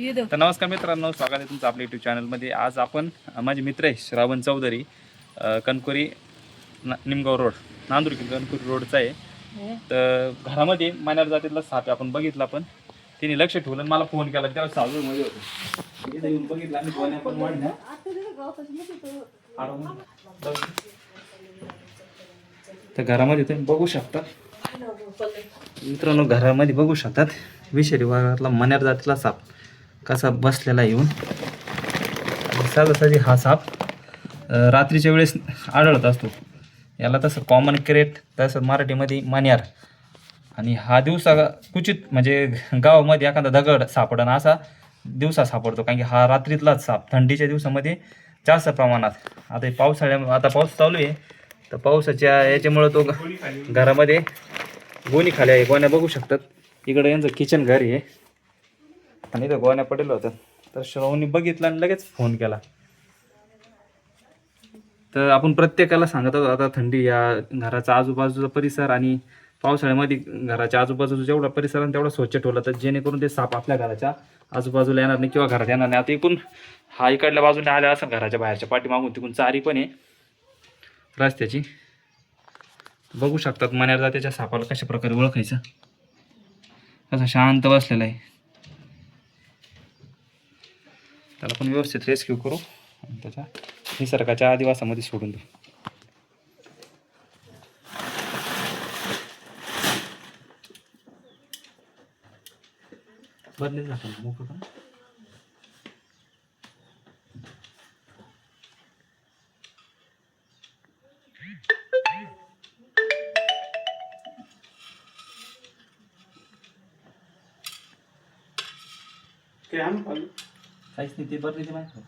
तर नमस्कार मित्रांनो, स्वागत आहे तुमचं आपल्या यूट्यूब चॅनलमध्ये. आज आपण माझे मित्र आहे श्रावण चौधरी, कणकोरी निमगाव रोड, नांदूर कणकोरी रोडचा आहे. तर घरामध्ये मण्यार जातीतला साप आहे, आपण बघितला, पण तिने लक्ष ठेवलं, मला फोन केला तेव्हा सावळमध्ये होतं. इथे येऊन बघितलं आणि गोण्या पण वाढल्या. तर घरामध्ये तुम्ही बघू शकता मित्रांनो, घरामध्ये बघू शकतात विषारी वाघातला मण्यार जातीतला साप कसा बसलेला येऊन. सहजासहजी हा साप रात्रीच्या वेळेस आढळत असतो. याला तसं कॉमन क्रेट, तसं मराठीमध्ये मण्यार. आणि हा दिवसा क्वचित म्हणजे गावामध्ये एखादा दगड सापडण असा दिवसा सापडतो, कारण की हा रात्रीतलाच साप थंडीच्या दिवसामध्ये जास्त प्रमाणात. आता आता पाऊस चालू आहे, तर पावसाच्या याच्यामुळं तो घरामध्ये गोणी खाली आहे. गोण्या बघू शकतात. इकडे यांचं किचन घर आहे आणि इथं गोण्या पडलेलं होतं. तर श्रावणी बघितलं आणि लगेच फोन केला. तर आपण प्रत्येकाला सांगत आहोत, आता थंडी, या घराचा आजूबाजूचा परिसर आणि पावसाळ्यामध्ये घराच्या आजूबाजूचा जेवढा परिसर आणि तेवढा स्वच्छ ठेवला, तर जेणेकरून ते साप आपल्या घराच्या आजूबाजूला येणार नाही किंवा घरात येणार नाही. आता इकडून हा इकडल्या बाजूने आल्या असं घराच्या बाहेरच्या पाठीमागून, तिकडून चारी पण आहे रस्त्याची. बघू शकतात मण्यार जातीच्या सापाला कशा प्रकारे ओळखायचं. कसा शांत बसलेला आहे. त्याला पण व्यवस्थित रेस्क्यू करू आणि त्याच्या निसर्गाच्या आदिवासामध्ये सोडून देऊ. बदलेल जातं मोकळं पण. काहीच नाही, ते बदली ते माहिती.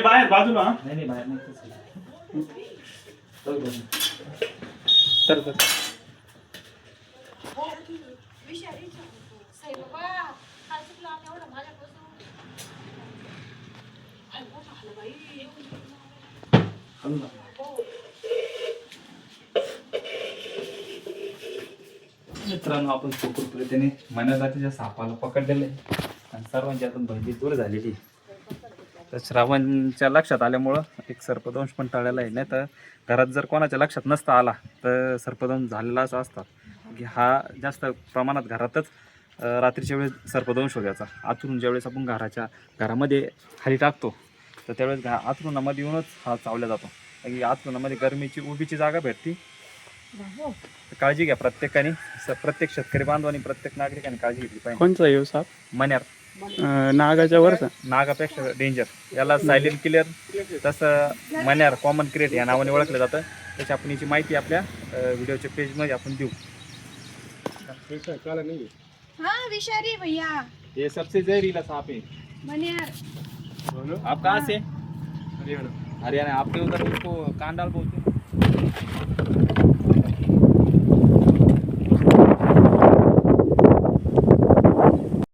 बाहेर बाजूला. नाही बाहेर नाही. तर मित्रांनो, आपण त्याने मण्यार जातीच्या सापाला पकडलेलं आहे आणि सर्वांची आता भयभीत दूर झालेली. तर श्रावणच्या लक्षात आल्यामुळं एक सर्पदंश पण टाळलेला आहे. नाही तर घरात जर कोणाच्या लक्षात नसता आला तर सर्पदंश झालेला असं असतात, की हा जास्त प्रमाणात घरातच रात्रीच्या वेळेस सर्पदंश होत्याचा. आतून ज्यावेळेस आपण घरामध्ये खाली टाकतो, तर त्यावेळेस आतरुणामध्ये येऊनच हा चावला जातो. कारण की आतरुणामध्ये गरमीची उभीची जागा भेटते. काळजी घ्या प्रत्येकाने, प्रत्येक शेतकरी बांधवांनी, प्रत्येक नागरिकाने काळजी घेतली पाहिजे. कोणचा येऊ साप? मण्यार, नागाच्या वरचा. नागापेक्षा डेंजर. याला सायलेंट किलर, तसं मण्यार कॉमन क्रेट या नावाने ओळखलं जातं. त्याची आपण याची माहिती आपल्या व्हिडिओच्या पेजमध्ये आपण देऊ. हाँ विषारी भैया, ये सबसे जहरीला सांप है मनियार। आप कहाँ से? हरियाणा। आपके उधर उसको कांडाल बोलते हैं।